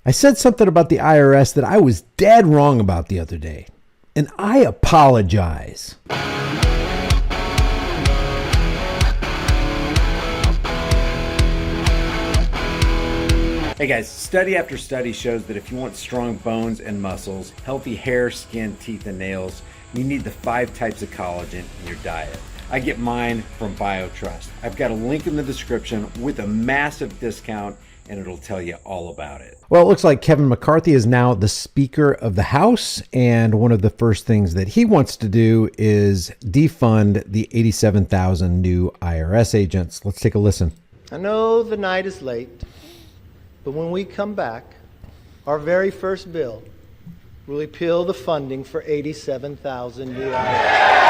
I said something about the IRS that I was dead wrong about the other day, and I apologize. Hey guys, study after study shows that if you want strong bones and muscles, healthy hair, skin, teeth, and nails, you need the 5 types of collagen in your diet. I get mine from BioTrust. I've got a link in the description with a massive discount, and it'll tell you all about it. Well, it looks like Kevin McCarthy is now the Speaker of the House, and one of the first things that he wants to do is defund the 87,000 new IRS agents. Let's take a listen. I know the night is late, but when we come back, our very first bill will repeal the funding for 87,000 new IRS.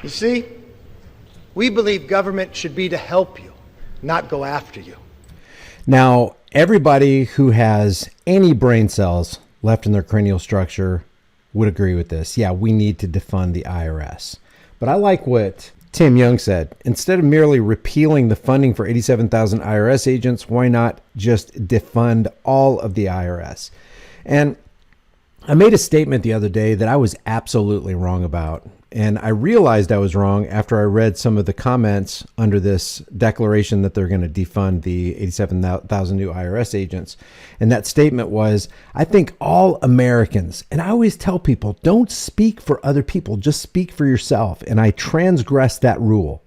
You see, we believe government should be to help you, not go after you. Now, everybody who has any brain cells left in their cranial structure would agree with this. Yeah, we need to defund the IRS. But I like what Tim Young said. Instead of merely repealing the funding for 87,000 IRS agents, why not just defund all of the IRS? And I made a statement the other day that I was absolutely wrong about. And I realized I was wrong after I read some of the comments under this declaration that they're going to defund the 87,000 new IRS agents. And that statement was, I think all Americans, and I always tell people, don't speak for other people, just speak for yourself. And I transgressed that rule.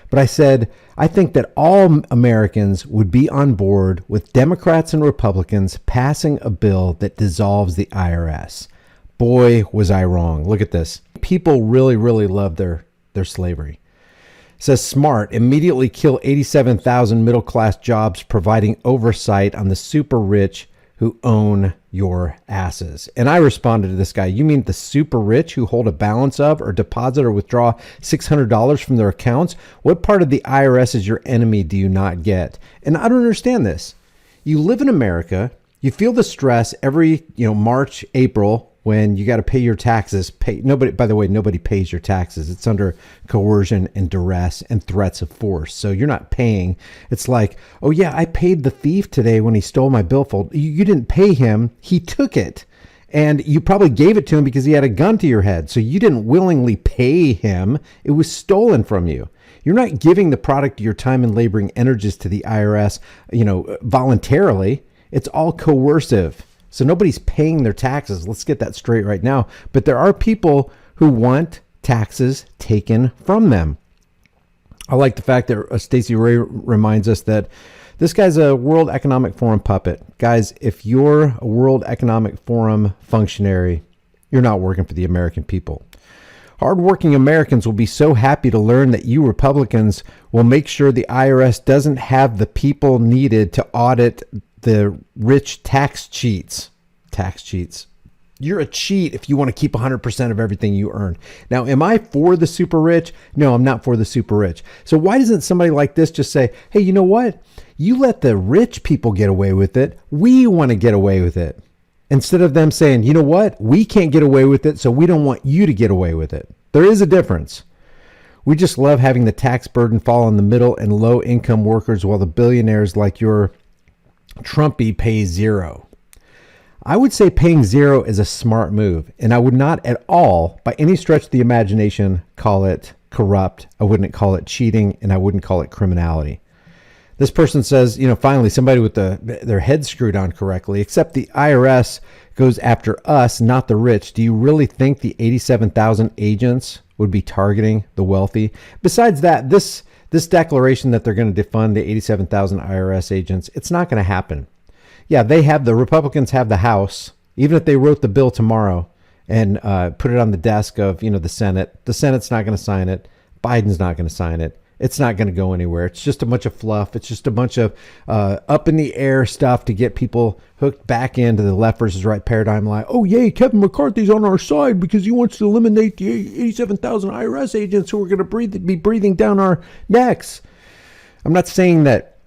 But I said, I think that all Americans would be on board with Democrats and Republicans passing a bill that dissolves the IRS. Boy, was I wrong. Look at this. People really, really love their slavery. It says, smart, immediately kill 87,000 middle-class jobs providing oversight on the super rich who own your asses. And I responded to this guy, you mean the super rich who hold a balance of or deposit or withdraw $600 from their accounts? What part of the IRS is your enemy do you not get? And I don't understand this. You live in America. You feel the stress every, March, April, when you got to pay your taxes. Nobody pays your taxes. It's under coercion and duress and threats of force. So you're not paying. It's like, oh yeah, I paid the thief today when he stole my billfold. You didn't pay him. He took it. And you probably gave it to him because he had a gun to your head. So you didn't willingly pay him. It was stolen from you. You're not giving the product of your time and laboring energies to the IRS, voluntarily. It's all coercive. So nobody's paying their taxes. Let's get that straight right now. But there are people who want taxes taken from them. I like the fact that Stacey Ray reminds us that this guy's a World Economic Forum puppet. Guys, if you're a World Economic Forum functionary, you're not working for the American people. Hardworking Americans will be so happy to learn that you Republicans will make sure the IRS doesn't have the people needed to audit the rich tax cheats. You're a cheat if you want to keep 100% of everything you earn. Now, am I for the super rich? No, I'm not for the super rich. So why doesn't somebody like this just say, hey, you know what? You let the rich people get away with it. We want to get away with it. Instead of them saying, you know what? We can't get away with it, so we don't want you to get away with it. There is a difference. We just love having the tax burden fall on the middle and low income workers while the billionaires like your Trumpy pay zero. I would say paying zero is a smart move, and I would not at all, by any stretch of the imagination, call it corrupt. I wouldn't call it cheating, and I wouldn't call it criminality. This person says, finally somebody with their head screwed on correctly, except the IRS goes after us, not the rich. Do you really think the 87,000 agents would be targeting the wealthy? Besides that, this declaration that they're going to defund the 87,000 IRS agents, it's not going to happen. Yeah, the Republicans have the House. Even if they wrote the bill tomorrow and put it on the desk of, the Senate's not going to sign it. Biden's not going to sign it. It's not going to go anywhere. It's just a bunch of fluff. It's just a bunch of up in the air stuff to get people hooked back into the left versus right paradigm. Like, oh, yay, Kevin McCarthy's on our side because he wants to eliminate the 87,000 IRS agents who are going to be breathing down our necks. I'm not saying that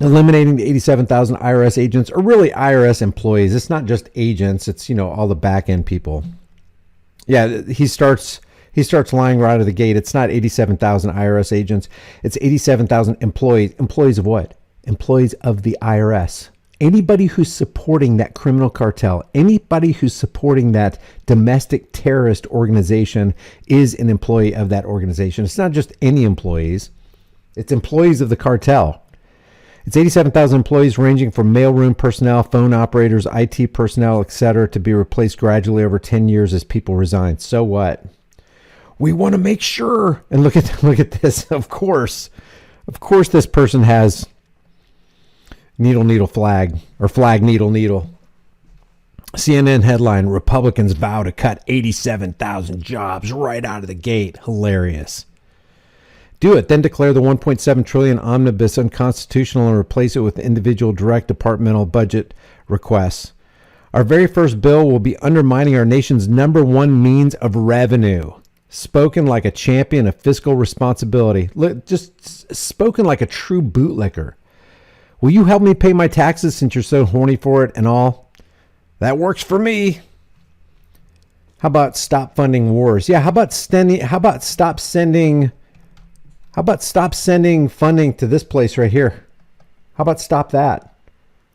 eliminating the 87,000 IRS agents, or really IRS employees. It's not just agents, it's, all the back end people. Yeah, he starts lying right out of the gate. It's not 87,000 IRS agents. It's 87,000 employees. Employees of what? Employees of the IRS. Anybody who's supporting that criminal cartel, anybody who's supporting that domestic terrorist organization is an employee of that organization. It's not just any employees. It's employees of the cartel. It's 87,000 employees ranging from mailroom personnel, phone operators, IT personnel, etc., to be replaced gradually over 10 years as people resign. So what? We want to make sure. And look at this. Of course, this person has needle, needle, flag, or flag, needle, needle. CNN headline: Republicans vow to cut 87,000 jobs right out of the gate. Hilarious. Do it, then declare the 1.7 trillion omnibus unconstitutional and replace it with individual direct departmental budget requests. Our very first bill will be undermining our nation's number one means of revenue. Spoken like a champion of fiscal responsibility. Just spoken like a true bootlicker. Will you help me pay my taxes since you're so horny for it and all? That works for me. How about stop funding wars? Yeah, how about stop sending funding to this place right here? How about stop that?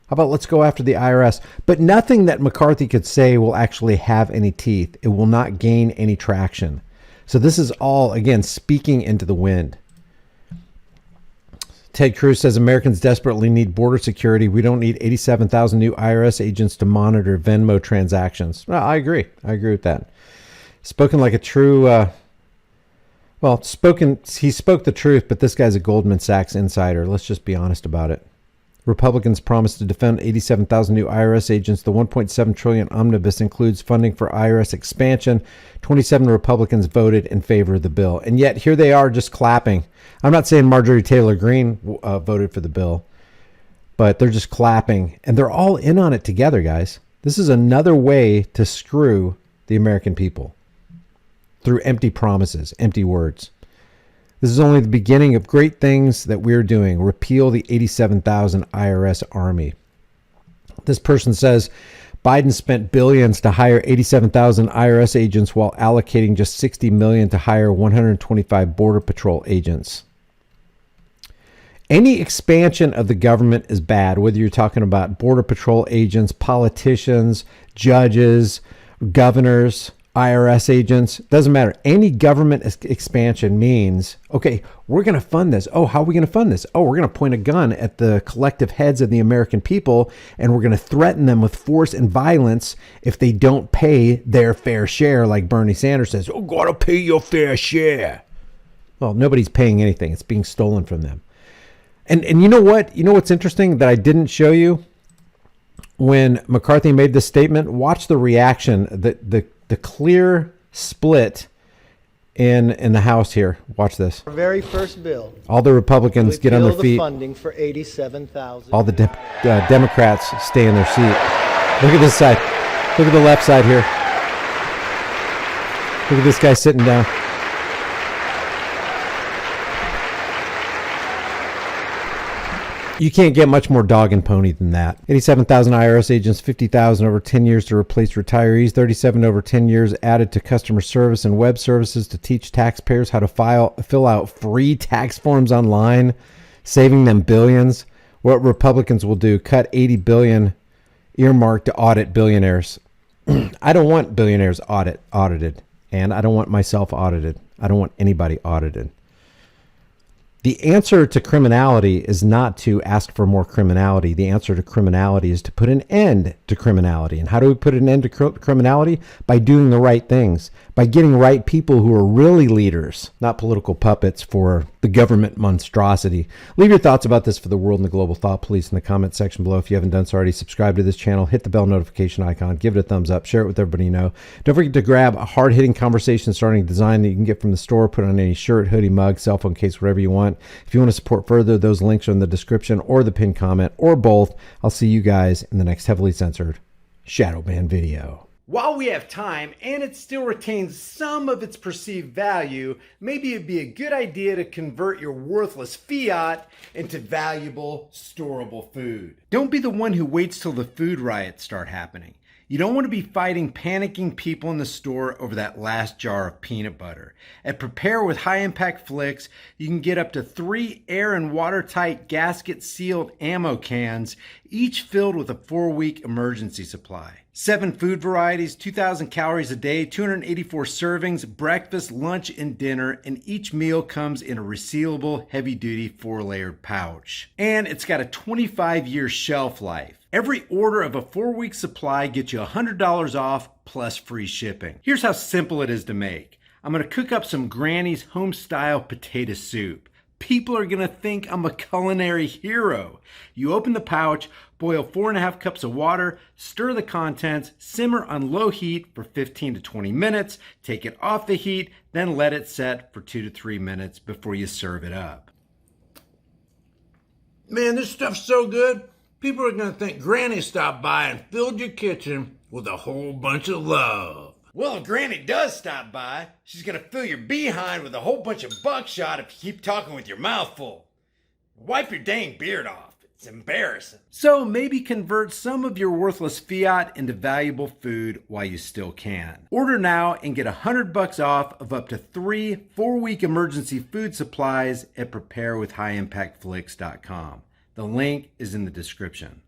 How about let's go after the IRS? But nothing that McCarthy could say will actually have any teeth. It will not gain any traction. So this is all, again, speaking into the wind. Ted Cruz says Americans desperately need border security. We don't need 87,000 new IRS agents to monitor Venmo transactions. Well, I agree. I agree with that. Spoken like a true... he spoke the truth, but this guy's a Goldman Sachs insider. Let's just be honest about it. Republicans promised to defend 87,000 new IRS agents. The 1.7 trillion omnibus includes funding for IRS expansion. 27 Republicans voted in favor of the bill. And yet here they are just clapping. I'm not saying Marjorie Taylor Greene voted for the bill, but they're just clapping. And they're all in on it together, guys. This is another way to screw the American people through empty promises, empty words. This is only the beginning of great things that we're doing. Repeal the 87,000 IRS army. This person says Biden spent billions to hire 87,000 IRS agents while allocating just 60 million to hire 125 Border Patrol agents. Any expansion of the government is bad, whether you're talking about Border Patrol agents, politicians, judges, governors, IRS agents, doesn't matter. Any government expansion means, okay, we're going to fund this. Oh, how are we going to fund this? Oh, we're going to point a gun at the collective heads of the American people, and we're going to threaten them with force and violence if they don't pay their fair share, like Bernie Sanders says, oh, got to pay your fair share. Well, nobody's paying anything. It's being stolen from them. And you know what? You know what's interesting that I didn't show you? When McCarthy made this statement, watch the reaction, the clear split in the House here. Watch this. Our very first bill. All the Republicans get on their feet. Funding for 87,000. All the Democrats stay in their seat. Look at this side. Look at the left side here. Look at this guy sitting down. You can't get much more dog and pony than that. 87,000 IRS agents, 50,000 over 10 years to replace retirees, 37 over 10 years added to customer service and web services to teach taxpayers how to fill out free tax forms online, saving them billions. What Republicans will do, cut 80 billion earmarked to audit billionaires. I don't want billionaires audited, and I don't want myself audited. I don't want anybody audited. The answer to criminality is not to ask for more criminality. The answer to criminality is to put an end to criminality. And how do we put an end to criminality? By doing the right things, by getting right people who are really leaders, not political puppets for the government monstrosity. Leave your thoughts about this for the world and the global thought police in the comment section below. If you haven't done so already, subscribe to this channel, hit the bell notification icon, give it a thumbs up, share it with everybody you know. Don't forget to grab a hard-hitting conversation starting design that you can get from the store, put on any shirt, hoodie, mug, cell phone case, whatever you want. If you want to support further, those links are in the description or the pinned comment or both. I'll see you guys in the next heavily censored Shadow Ban video. While we have time and it still retains some of its perceived value, maybe it'd be a good idea to convert your worthless fiat into valuable, storable food. Don't be the one who waits till the food riots start happening. You don't want to be fighting panicking people in the store over that last jar of peanut butter. At Prepare with High Impact Flicks, you can get up to 3 air and watertight gasket sealed ammo cans, each filled with a 4-week emergency supply. 7 food varieties, 2,000 calories a day, 284 servings, breakfast, lunch, and dinner, and each meal comes in a resealable, heavy-duty 4-layered pouch. And it's got a 25-year shelf life. Every order of a 4-week supply gets you $100 off plus free shipping. Here's how simple it is to make. I'm going to cook up some Granny's home-style potato soup. People are going to think I'm a culinary hero. You open the pouch, boil 4.5 cups of water, stir the contents, simmer on low heat for 15 to 20 minutes, take it off the heat, then let it set for 2 to 3 minutes before you serve it up. Man, this stuff's so good. People are going to think Granny stopped by and filled your kitchen with a whole bunch of love. Well, if Granny does stop by, she's going to fill your behind with a whole bunch of buckshot if you keep talking with your mouth full. Wipe your dang beard off. It's embarrassing. So maybe convert some of your worthless fiat into valuable food while you still can. Order now and get $100 off of up to 3 4-week emergency food supplies at preparewithhighimpactflix.com. The link is in the description.